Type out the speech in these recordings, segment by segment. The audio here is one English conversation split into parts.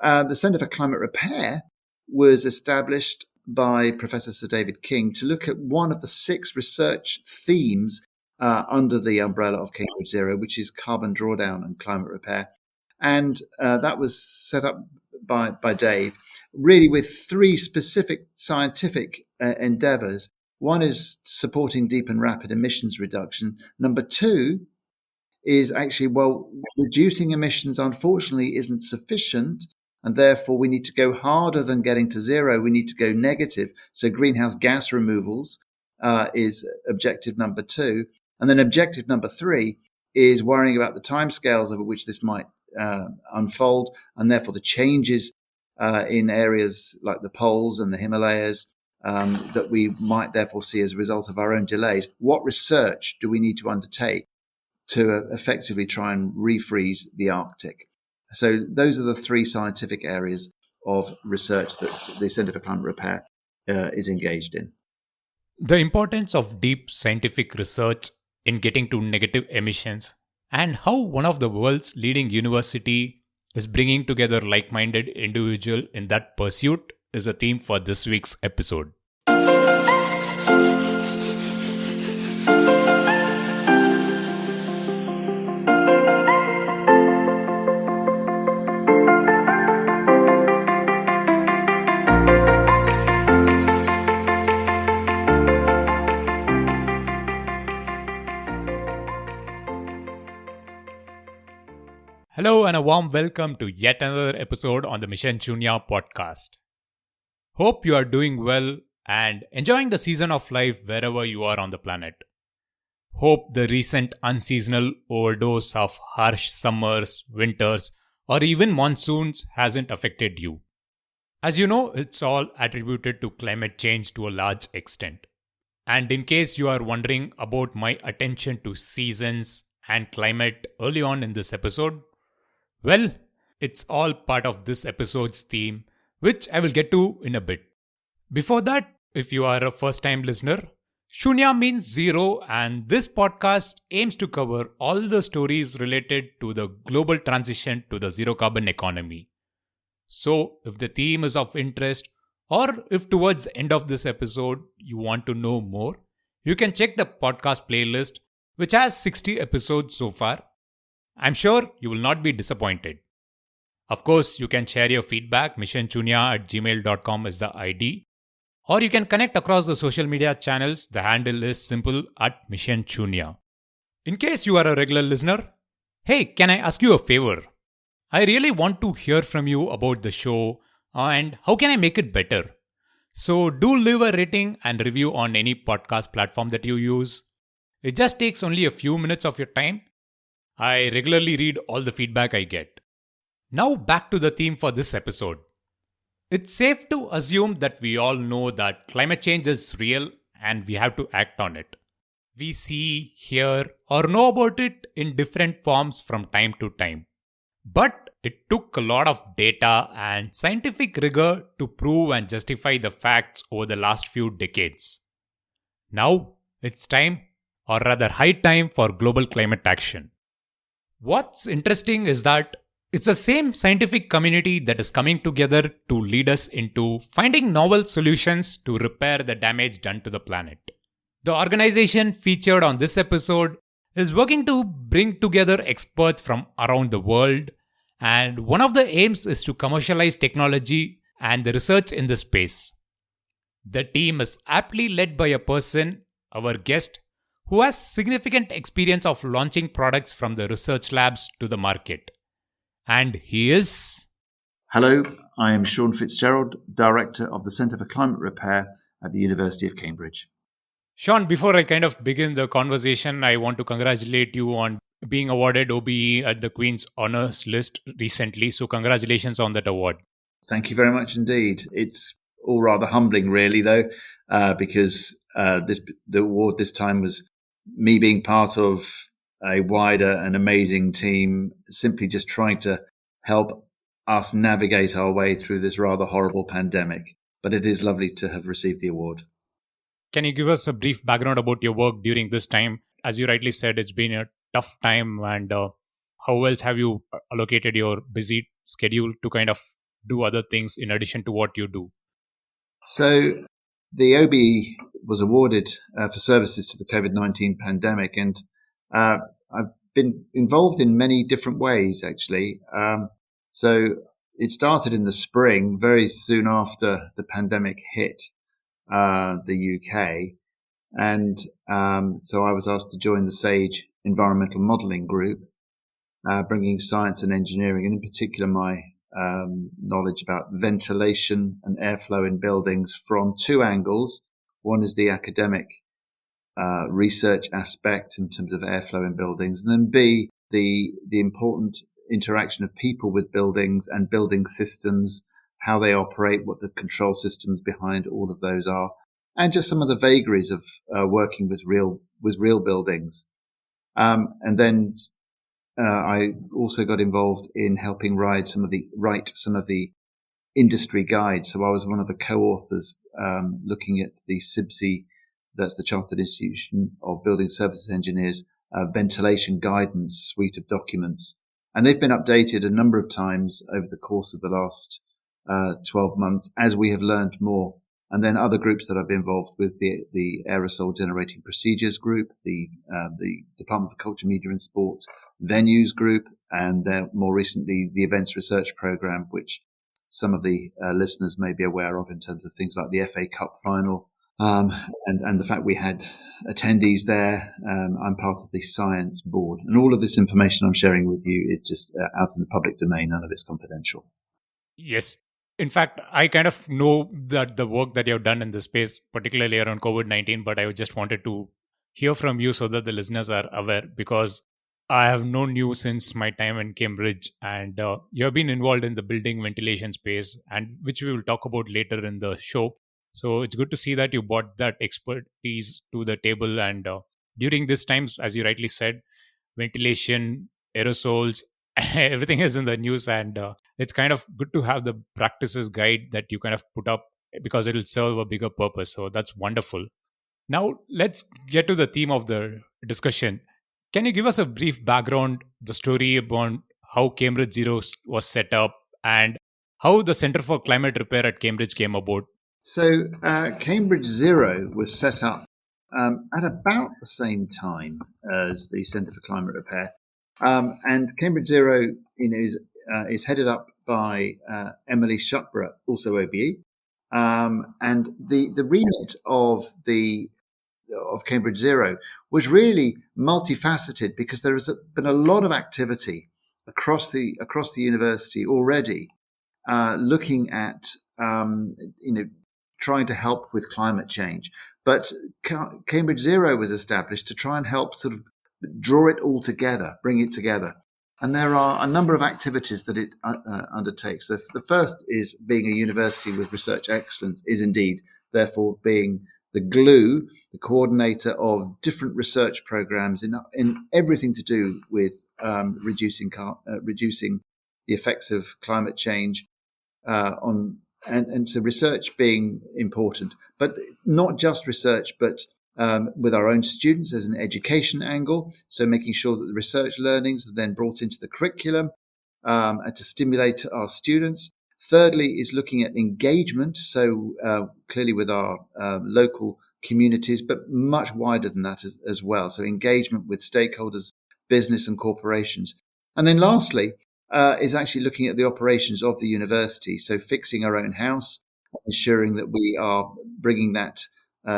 the Centre for Climate Repair was established by Professor Sir David King to look at one of the 6 research themes under the umbrella of Cambridge Zero, which is carbon drawdown and climate repair. And that was set up by Dave, really with 3 specific scientific endeavours. One is supporting deep and rapid emissions reduction. Number 2 is actually, reducing emissions, unfortunately, isn't sufficient. And therefore, we need to go harder than getting to zero. We need to go negative. So greenhouse gas removals is objective number 2. And then objective number 3 is worrying about the timescales over which this might unfold, and therefore the changes in areas like the poles and the Himalayas that we might therefore see as a result of our own delays. What research do we need to undertake to effectively try and refreeze the Arctic? So those are the 3 scientific areas of research that the Centre for Climate Repair is engaged in. The importance of deep scientific research in getting to negative emissions, and how one of the world's leading university is bringing together like-minded individuals in that pursuit, is a theme for this week's episode. Hello and a warm welcome to yet another episode on the Mission Shunya podcast. Hope you are doing well and enjoying the season of life wherever you are on the planet. Hope the recent unseasonal overdose of harsh summers, winters, or even monsoons hasn't affected you. As you know, it's all attributed to climate change to a large extent. And in case you are wondering about my attention to seasons and climate early on in this episode, well, it's all part of this episode's theme, which I will get to in a bit. Before that, if you are a first-time listener, Shunya means zero, and this podcast aims to cover all the stories related to the global transition to the zero-carbon economy. So, if the theme is of interest, or if towards the end of this episode you want to know more, you can check the podcast playlist, which has 60 episodes so far. I'm sure you will not be disappointed. Of course, you can share your feedback. missionchunya@gmail.com is the ID. Or you can connect across the social media channels. The handle is simple @missionchunya. In case you are a regular listener, hey, can I ask you a favor? I really want to hear from you about the show and how can I make it better. So do leave a rating and review on any podcast platform that you use. It just takes only a few minutes of your time. I regularly read all the feedback I get. Now back to the theme for this episode. It's safe to assume that we all know that climate change is real and we have to act on it. We see, hear, or know about it in different forms from time to time. But it took a lot of data and scientific rigor to prove and justify the facts over the last few decades. Now it's time, or rather high time, for global climate action. What's interesting is that it's the same scientific community that is coming together to lead us into finding novel solutions to repair the damage done to the planet. The organization featured on this episode is working to bring together experts from around the world, and one of the aims is to commercialize technology and the research in this space. The team is aptly led by a person, our guest, who has significant experience of launching products from the research labs to the market. And he is... Hello, I am Shaun Fitzgerald, Director of the Centre for Climate Repair at the University of Cambridge. Shaun, before I kind of begin the conversation, I want to congratulate you on being awarded OBE at the Queen's Honours List recently. So congratulations on that award. Thank you very much indeed. It's all rather humbling, really, though, because the award this time was me being part of a wider and amazing team, simply just trying to help us navigate our way through this rather horrible pandemic. But it is lovely to have received the award. Can you give us a brief background about your work during this time? As you rightly said, it's been a tough time, and how else have you allocated your busy schedule to kind of do other things in addition to what you do? So the OBE was awarded for services to the COVID-19 pandemic, and I've been involved in many different ways, actually. So it started in the spring, very soon after the pandemic hit the UK. And so I was asked to join the SAGE Environmental Modelling Group, bringing science and engineering, and in particular my knowledge about ventilation and airflow in buildings from two angles. One is the academic research aspect in terms of airflow in buildings, and then B, the important interaction of people with buildings and building systems, how they operate, what the control systems behind all of those are, and just some of the vagaries of working with real buildings. And then I also got involved in helping write some of the industry guides. So I was one of the co-authors looking at the CIBSE, that's the Chartered Institution of Building Services Engineers, ventilation guidance suite of documents. And they've been updated a number of times over the course of the last 12 months as we have learned more. And then other groups that I've been involved with, the Aerosol Generating Procedures Group, the Department for Culture, Media and Sport Venues Group, and more recently the Events Research Programme, which some of the listeners may be aware of in terms of things like the FA Cup final, and the fact we had attendees there. I'm part of the science board, and all of this information I'm sharing with you is just out in the public domain. None of it's confidential. Yes. In fact, I kind of know that the work that you have done in this space, particularly around COVID-19, but I just wanted to hear from you so that the listeners are aware, because I have known you since my time in Cambridge, and you have been involved in the building ventilation space, and which we will talk about later in the show. So it's good to see that you brought that expertise to the table. And during these times, as you rightly said, ventilation, aerosols, everything is in the news, and it's kind of good to have the practices guide that you kind of put up, because it will serve a bigger purpose. So that's wonderful. Now let's get to the theme of the discussion. Can you give us a brief background, the story about how Cambridge Zero was set up, and how the Center for Climate Repair at Cambridge came about? So Cambridge Zero was set up at about the same time as the Centre for Climate Repair. And Cambridge Zero, is headed up by Emily Shuckburgh, also OBE. And the remit of Cambridge Zero was really multifaceted, because there has been a lot of activity across the university already, looking at trying to help with climate change. But Cambridge Zero was established to try and help sort of draw it all together, bring it together. And there are a number of activities that it undertakes. The first is being a university with research excellence, is indeed therefore being the glue, the coordinator of different research programs in everything to do with reducing the effects of climate change and so research being important, but not just research, but with our own students as an education angle. So making sure that the research learnings are then brought into the curriculum and to stimulate our students. Thirdly is looking at engagement. So clearly with our local communities, but much wider than that as well. So engagement with stakeholders, business and corporations. And then lastly, is actually looking at the operations of the university. So fixing our own house, ensuring that we are bringing that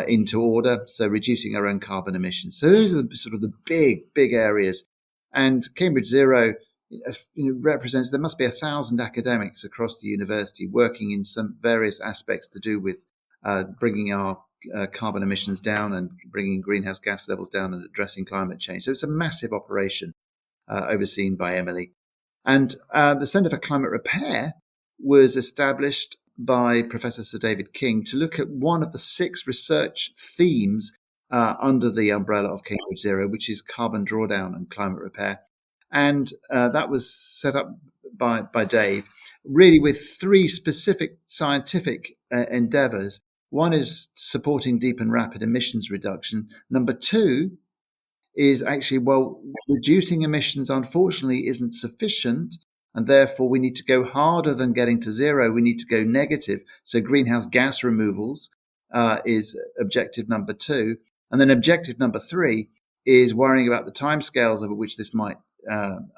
into order. So reducing our own carbon emissions. So those are sort of the big areas. And Cambridge Zero represents, there must be 1,000 academics across the university working in some various aspects to do with bringing our carbon emissions down and bringing greenhouse gas levels down and addressing climate change. So it's a massive operation overseen by Emily. And the Centre for Climate Repair was established by Professor Sir David King to look at one of the 6 research themes under the umbrella of Cambridge Zero, which is carbon drawdown and climate repair. And that was set up by Dave, really with 3 specific scientific endeavours. One is supporting deep and rapid emissions reduction. Number 2 is actually, reducing emissions, unfortunately, isn't sufficient. and therefore we need to go harder than getting to zero. We need to go negative. So greenhouse gas removals is objective number 2. And then objective number 3 is worrying about the timescales over which this might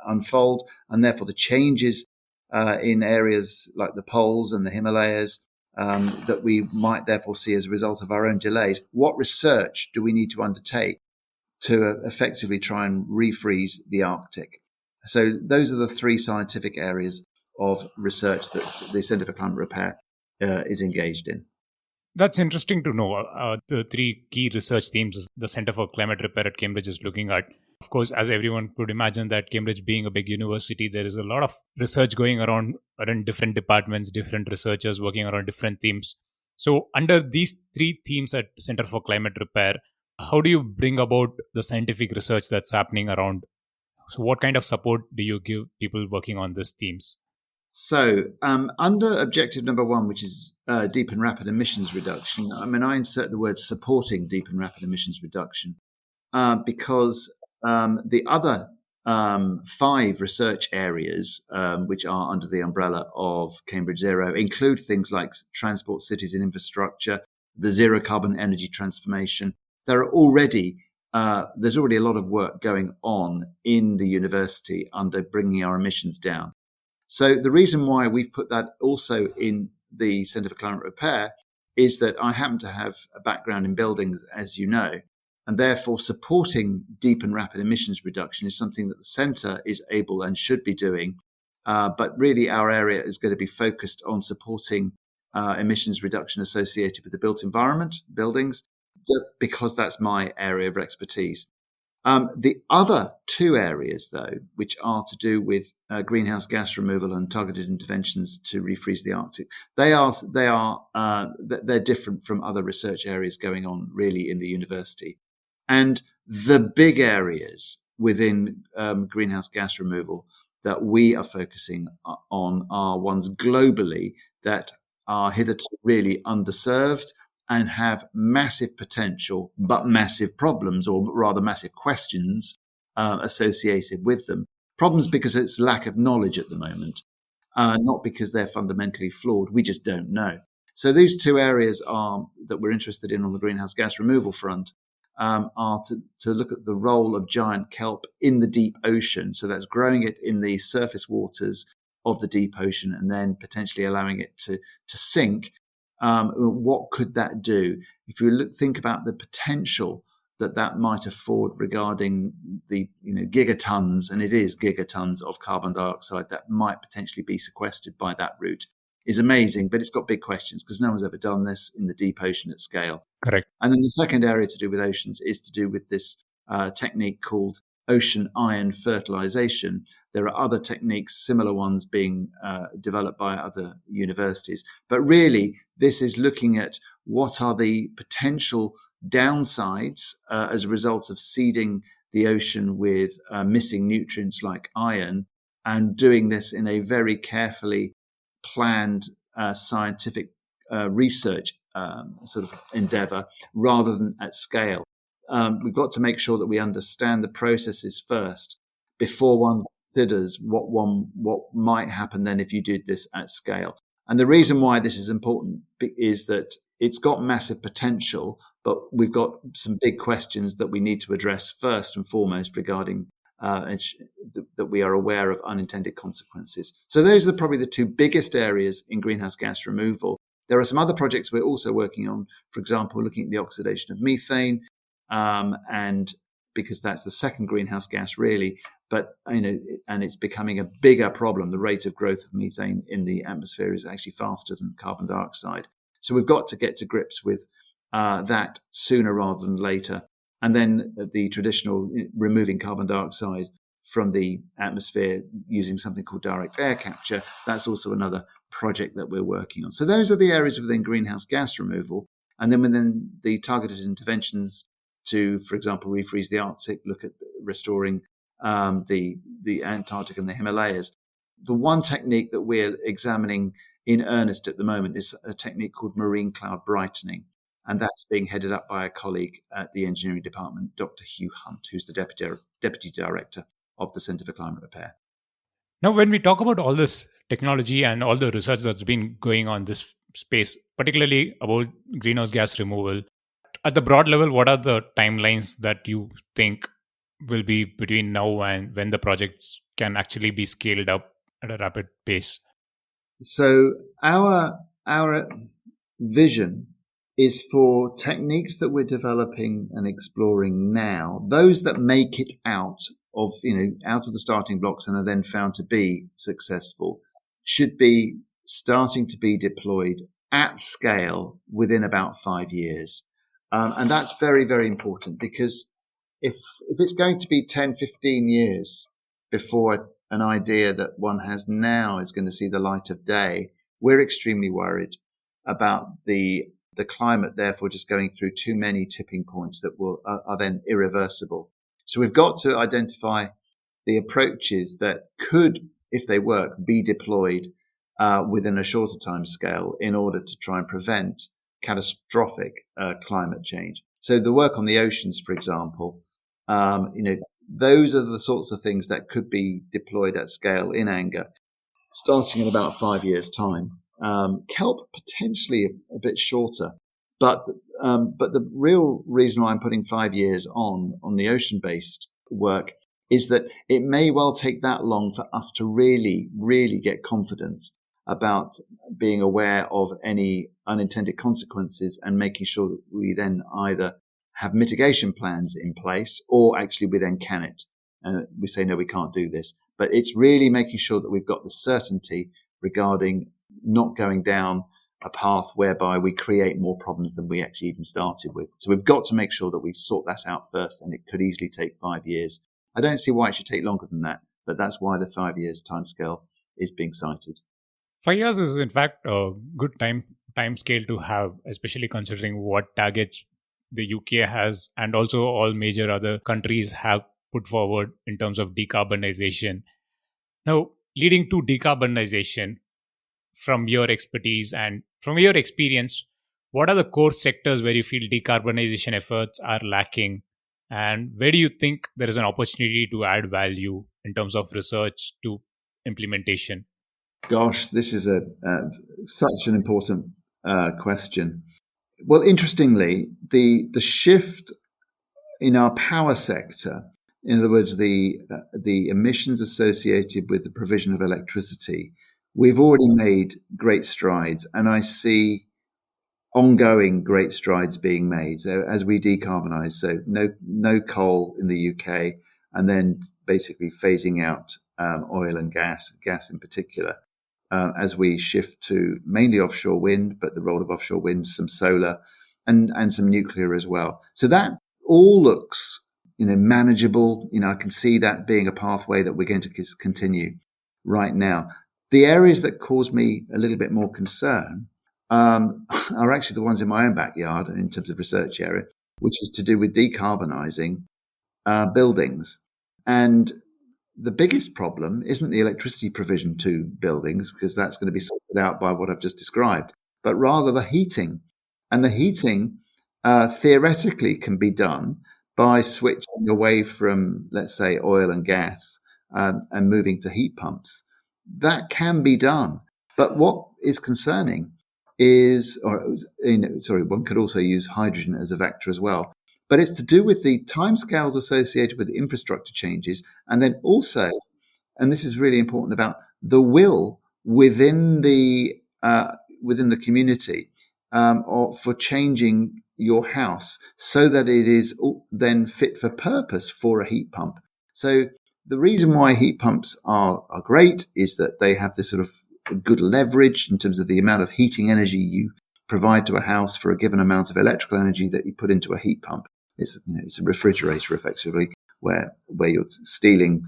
unfold, and therefore the changes in areas like the poles and the Himalayas that we might therefore see as a result of our own delays. What research do we need to undertake to effectively try and refreeze the Arctic? So those are the 3 scientific areas of research that the Centre for Climate Repair is engaged in. That's interesting to know. The 3 key research themes the Centre for Climate Repair at Cambridge is looking at. Of course, as everyone could imagine, that Cambridge being a big university, there is a lot of research going around different departments, different researchers working around different themes. So under these 3 themes at Centre for Climate Repair, how do you bring about the scientific research that's happening around? So what kind of support do you give people working on these themes? So under objective number 1, which is deep and rapid emissions reduction, I insert the word supporting deep and rapid emissions reduction because the other 5 research areas, which are under the umbrella of Cambridge Zero, include things like transport, cities and infrastructure, the zero carbon energy transformation. There's already a lot of work going on in the university under bringing our emissions down. So the reason why we've put that also in the Centre for Climate Repair is that I happen to have a background in buildings, as you know, and therefore supporting deep and rapid emissions reduction is something that the centre is able and should be doing. But really our area is going to be focused on supporting emissions reduction associated with the built environment, buildings, because that's my area of expertise. The other 2 areas, though, which are to do with greenhouse gas removal and targeted interventions to refreeze the Arctic, they're different from other research areas going on really in the university. And the big areas within greenhouse gas removal that we are focusing on are ones globally that are hitherto really underserved and have massive potential, but massive problems, or rather massive questions associated with them. Problems because it's lack of knowledge at the moment, not because they're fundamentally flawed. We just don't know. So these 2 areas that we're interested in on the greenhouse gas removal front are to look at the role of giant kelp in the deep ocean. So that's growing it in the surface waters of the deep ocean and then potentially allowing it to sink. What could that do? If you think about the potential that might afford regarding the gigatons, and it is gigatons of carbon dioxide that might potentially be sequestered by that route, is amazing. But it's got big questions because no one's ever done this in the deep ocean at scale. Correct. And then the second area to do with oceans is to do with this technique called ocean ion fertilization. There are other techniques, similar ones being developed by other universities. But really, this is looking at what are the potential downsides as a result of seeding the ocean with missing nutrients like iron, and doing this in a very carefully planned scientific research sort of endeavor rather than at scale. We've got to make sure that we understand the processes first before one considers what might happen then if you did this at scale. And the reason why this is important is that it's got massive potential, but we've got some big questions that we need to address first and foremost regarding that we are aware of unintended consequences. So those are probably the 2 biggest areas in greenhouse gas removal. There are some other projects we're also working on, for example, looking at the oxidation of methane, and because that's the second greenhouse gas really, but and it's becoming a bigger problem. The rate of growth of methane in the atmosphere is actually faster than carbon dioxide. So we've got to get to grips with that sooner rather than later. And then the traditional removing carbon dioxide from the atmosphere using something called direct air capture, that's also another project that we're working on. So those are the areas within greenhouse gas removal. And then within the targeted interventions to, for example, refreeze the Arctic, look at restoring the Antarctic and the Himalayas. The one technique that we're examining in earnest at the moment is a technique called marine cloud brightening. And that's being headed up by a colleague at the engineering department, Dr. Hugh Hunt, who's the deputy director of the Centre for Climate Repair. Now, when we talk about all this technology and all the research that's been going on this space, particularly about greenhouse gas removal, at the broad level, what are the timelines that you think will be between now and when the projects can actually be scaled up at a rapid pace? So our vision is for techniques that we're developing and exploring now, those that make it out of the starting blocks and are then found to be successful, should be starting to be deployed at scale within about 5 years. And that's very, very important, because if it's going to be 10, 15 years before an idea that one has now is going to see the light of day, we're extremely worried about the climate, therefore just going through too many tipping points that are then irreversible. So we've got to identify the approaches that could, if they work, be deployed within a shorter time scale in order to try and prevent catastrophic climate change. So the work on the oceans, for example, those are the sorts of things that could be deployed at scale in anger, starting in about 5 years' time. Kelp potentially a bit shorter, but the real reason why I'm putting 5 years on the ocean-based work is that it may well take that long for us to really, really get confidence about being aware of any unintended consequences and making sure that we then either have mitigation plans in place or actually we then can it. And we say, no, we can't do this. But it's really making sure that we've got the certainty regarding not going down a path whereby we create more problems than we actually even started with. So we've got to make sure that we sort that out first, and it could easily take 5 years. I don't see why it should take longer than that, but that's why the 5 years timescale is being cited. 5 years is in fact a good time scale to have, especially considering what targets the UK has and also all major other countries have put forward in terms of decarbonization. Now, leading to decarbonization, from your expertise and from your experience, what are the core sectors where you feel decarbonization efforts are lacking? And where do you think there is an opportunity to add value in terms of research to implementation? Gosh, this is such an important question. Well, interestingly, the shift in our power sector, in other words, the emissions associated with the provision of electricity, we've already made great strides, and I see ongoing great strides being made. So as we decarbonize, so no coal in the UK, and then basically phasing out oil and gas in particular, as we shift to mainly offshore wind, but the role of offshore wind, some solar, and some nuclear as well. So that all looks, manageable. I can see that being a pathway that we're going to continue right now. The areas that cause me a little bit more concern are actually the ones in my own backyard in terms of research area, which is to do with decarbonising buildings. And the biggest problem isn't the electricity provision to buildings, because that's going to be sorted out by what I've just described, but rather the heating. And the heating theoretically can be done by switching away from, let's say, oil and gas and moving to heat pumps. That can be done. But what is concerning is, one could also use hydrogen as a vector as well. But it's to do with the timescales associated with the infrastructure changes, and then also, and this is really important, about the will within the community for changing your house so that it is then fit for purpose for a heat pump. So the reason why heat pumps are great is that they have this sort of good leverage in terms of the amount of heating energy you provide to a house for a given amount of electrical energy that you put into a heat pump. It's a refrigerator effectively, where you're stealing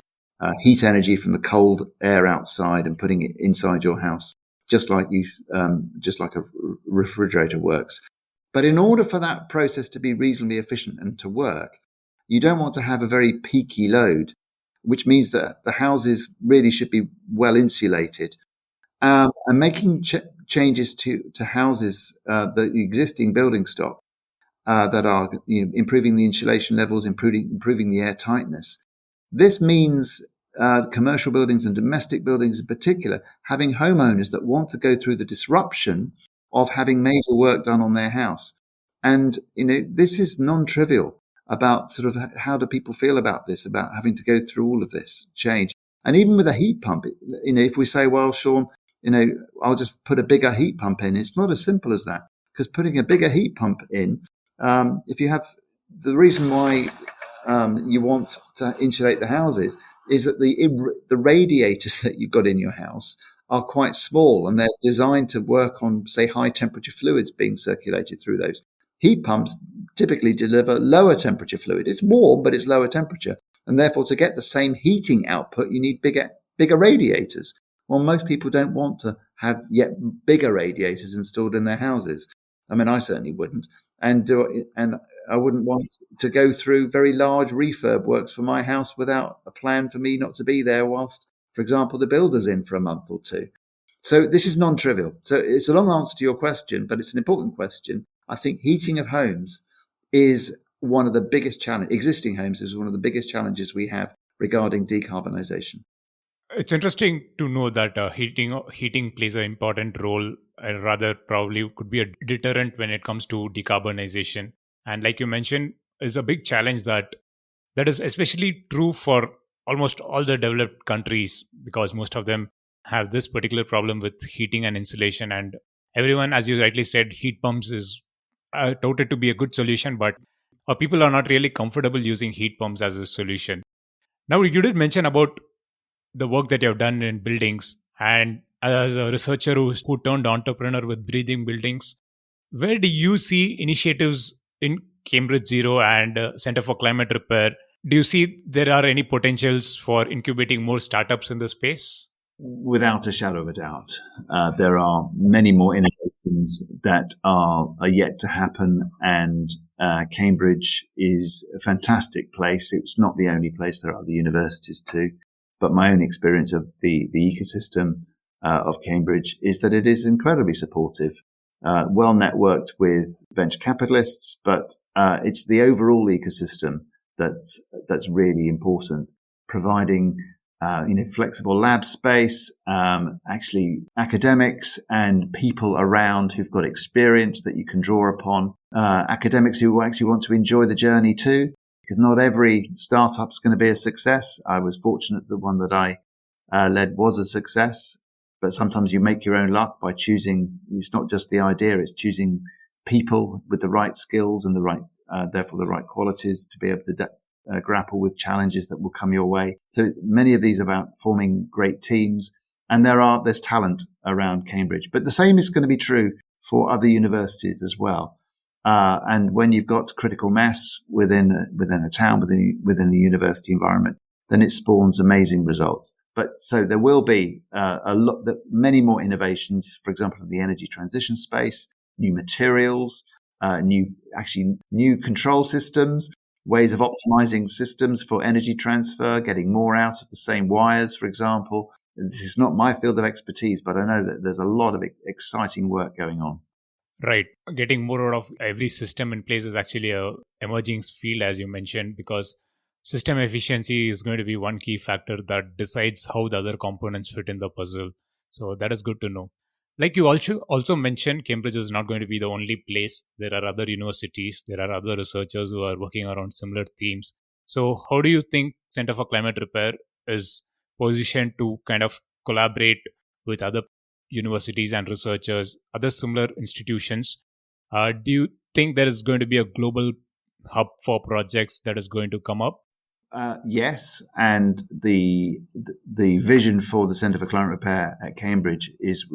heat energy from the cold air outside and putting it inside your house, just like a refrigerator works. But in order for that process to be reasonably efficient and to work, you don't want to have a very peaky load, which means that the houses really should be well insulated. And making changes to houses, the existing building stock, that are improving the insulation levels, improving the air tightness. This means commercial buildings and domestic buildings in particular, having homeowners that want to go through the disruption of having major work done on their house. And, this is non-trivial about sort of how do people feel about this, about having to go through all of this change. And even with a heat pump, if we say, well, Shaun, I'll just put a bigger heat pump in, it's not as simple as that. Because putting a bigger heat pump in, if you have the reason why you want to insulate the houses is that the radiators that you've got in your house are quite small, and they're designed to work on, say, high temperature fluids being circulated through those. Heat pumps typically deliver lower temperature fluid. It's warm, but it's lower temperature. And therefore, to get the same heating output, you need bigger radiators. Well, most people don't want to have yet bigger radiators installed in their houses. I mean, I certainly wouldn't. And I wouldn't want to go through very large refurb works for my house without a plan for me not to be there whilst, for example, the builder's in for a month or two. So this is non-trivial. So it's a long answer to your question, but it's an important question. I think heating of homes is one of the biggest challenges. Existing homes is one of the biggest challenges we have regarding decarbonisation. It's interesting to know that heating plays an important role, and rather probably could be a deterrent when it comes to decarbonization. And like you mentioned, is a big challenge that is especially true for almost all the developed countries, because most of them have this particular problem with heating and insulation. And everyone, as you rightly said, heat pumps is touted to be a good solution, but people are not really comfortable using heat pumps as a solution. Now, you did mention about the work that you have done in buildings, and as a researcher who turned entrepreneur with Breathing Buildings, where do you see initiatives in Cambridge Zero and Center for Climate Repair? Do you see there are any potentials for incubating more startups in the space? Without a shadow of a doubt, there are many more innovations that are yet to happen, and Cambridge is a fantastic place. It's not the only place. There are other universities too. But my own experience of the ecosystem of Cambridge is that it is incredibly supportive, well networked with venture capitalists, but it's the overall ecosystem that's really important, providing flexible lab space, actually academics and people around who've got experience that you can draw upon, academics who actually want to enjoy the journey too. Because not every startup's going to be a success. I was fortunate the one that I led was a success, but sometimes you make your own luck by choosing. It's not just the idea; it's choosing people with the right skills and therefore the right qualities to be able to grapple with challenges that will come your way. So many of these are about forming great teams, and there's talent around Cambridge. But the same is going to be true for other universities as well. And when you've got critical mass within a town, within the university environment, then it spawns amazing results. But so there will be many more innovations, for example, in the energy transition space, new materials, new control systems, ways of optimizing systems for energy transfer, getting more out of the same wires, for example. This is not my field of expertise, but I know that there's a lot of exciting work going on. Right. Getting more out of every system in place is actually a emerging field, as you mentioned, because system efficiency is going to be one key factor that decides how the other components fit in the puzzle. So that is good to know. Like you also mentioned, Cambridge is not going to be the only place. There are other universities, there are other researchers who are working around similar themes. So how do you think Center for Climate Repair is positioned to kind of collaborate with other universities and researchers, other similar institutions? Do you think there is going to be a global hub for projects that is going to come up? Yes, and the vision for the Centre for Climate Repair at Cambridge is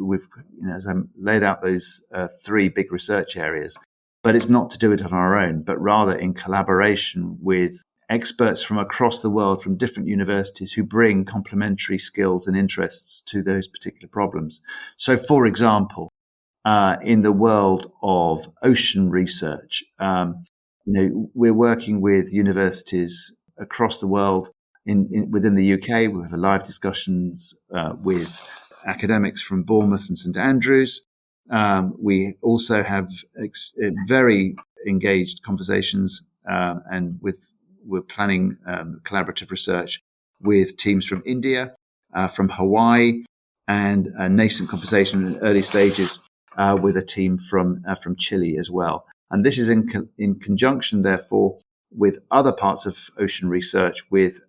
as I laid out those three big research areas, but it's not to do it on our own, but rather in collaboration with experts from across the world, from different universities who bring complementary skills and interests to those particular problems. So, for example, in the world of ocean research, we're working with universities across the world. Within the UK, we have live discussions with academics from Bournemouth and St Andrews. We also have very engaged conversations, and we're planning collaborative research with teams from India, from Hawaii, and a nascent conversation in early stages with a team from Chile as well. And this is in conjunction, therefore, with other parts of ocean research, with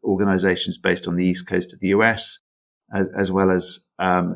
organizations based on the east coast of the US, as well as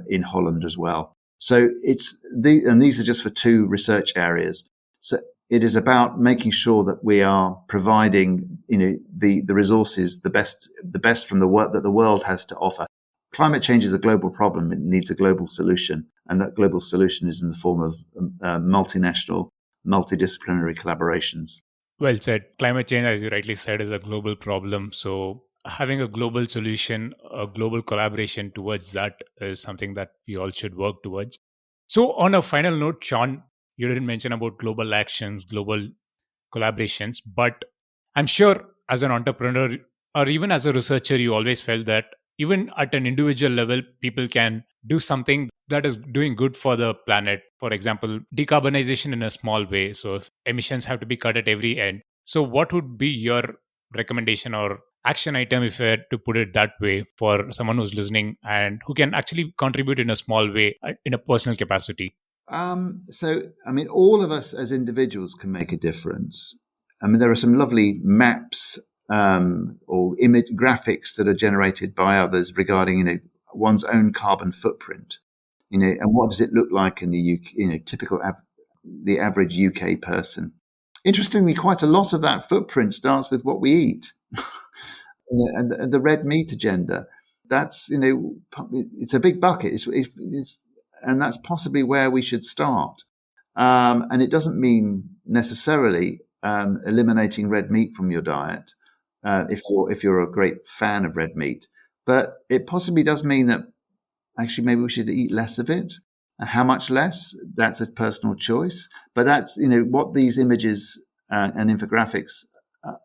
in Holland as well. So and these are just for 2 research areas. So it is about making sure that we are providing, the resources, the best from the work that the world has to offer. Climate change is a global problem. It needs a global solution. And that global solution is in the form of multinational, multidisciplinary collaborations. Well said. Climate change, as you rightly said, is a global problem. So having a global solution, a global collaboration towards that is something that we all should work towards. So on a final note, Shaun, you didn't mention about global actions, global collaborations, but I'm sure as an entrepreneur or even as a researcher, you always felt that even at an individual level, people can do something that is doing good for the planet. For example, decarbonization in a small way. So if emissions have to be cut at every end. So what would be your recommendation or action item, if I had to put it that way, for someone who's listening and who can actually contribute in a small way in a personal capacity? All of us as individuals can make a difference. There are some lovely maps or image graphics that are generated by others regarding, one's own carbon footprint, and what does it look like in the UK, the average UK person. Interestingly, quite a lot of that footprint starts with what we eat. And the red meat agenda, that's, it's a big bucket. And that's possibly where we should start. And it doesn't mean necessarily eliminating red meat from your diet if you're a great fan of red meat. But it possibly does mean that actually maybe we should eat less of it. How much less? That's a personal choice. But that's, what these images and infographics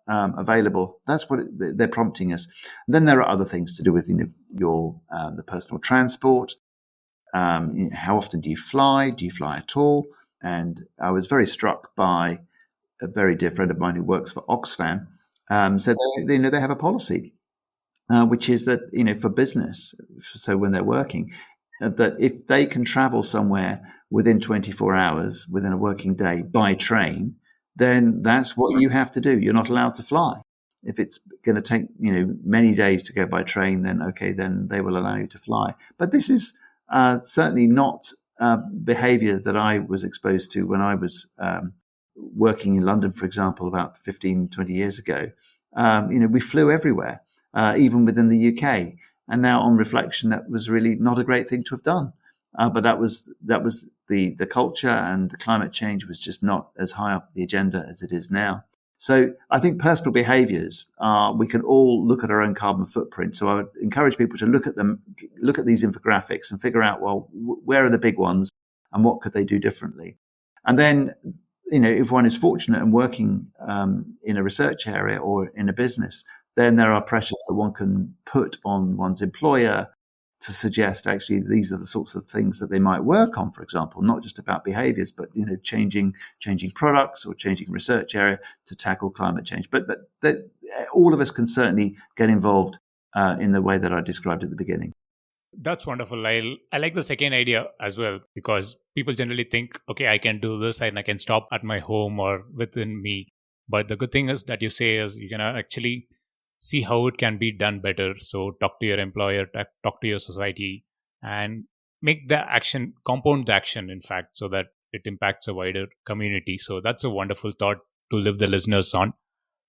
available, that's what they're prompting us. And then there are other things to do with, the personal transport. How often do you fly? Do you fly at all? And I was very struck by a very dear friend of mine who works for Oxfam. Said they have a policy, which is that, for business, so when they're working, that if they can travel somewhere within 24 hours, within a working day by train, then that's what you have to do. You're not allowed to fly. If it's going to take, many days to go by train, then okay, then they will allow you to fly. But this is certainly not behavior that I was exposed to when I was working in London, for example, about 15, 20 years ago. We flew everywhere, even within the UK. And now on reflection, that was really not a great thing to have done. But that was the culture, and the climate change was just not as high up the agenda as it is now. So I think personal behaviors we can all look at our own carbon footprint. So I would encourage people to look at these infographics and figure out, well, where are the big ones and what could they do differently? And then, if one is fortunate and working in a research area or in a business, then there are pressures that one can put on one's employer to suggest actually these are the sorts of things that they might work on, for example, not just about behaviors, but changing products or changing research area to tackle climate change. But that all of us can certainly get involved in the way that I described at the beginning. That's wonderful. I like the second idea as well, because people generally think, okay, I can do this and I can stop at my home or within me. But the good thing is that you say is you can actually see how it can be done better. So talk to your employer, talk to your society, and make the action, compound the action, in fact, so that it impacts a wider community. So that's a wonderful thought to live the listeners on.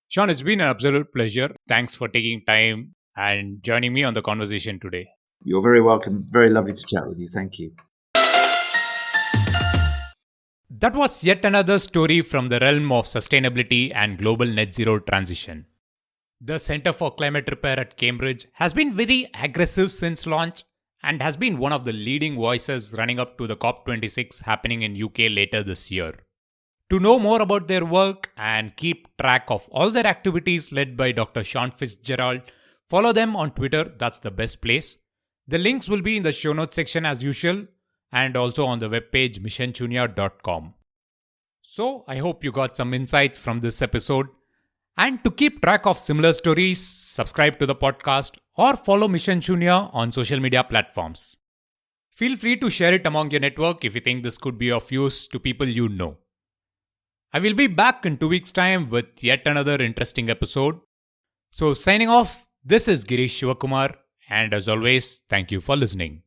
Shaun, it's been an absolute pleasure. Thanks for taking time and joining me on the conversation today. You're very welcome. Very lovely to chat with you. Thank you. That was yet another story from the realm of sustainability and global net zero transition. The Centre for Climate Repair at Cambridge has been very aggressive since launch and has been one of the leading voices running up to the COP26 happening in UK later this year. To know more about their work and keep track of all their activities led by Dr. Shaun Fitzgerald, follow them on Twitter. That's the best place. The links will be in the show notes section as usual, and also on the webpage missionchunia.com. So I hope you got some insights from this episode. And to keep track of similar stories, subscribe to the podcast or follow Mission Shunya on social media platforms. Feel free to share it among your network if you think this could be of use to people you know. I will be back in 2 weeks' time with yet another interesting episode. So signing off, this is Girish Shivakumar, and as always, thank you for listening.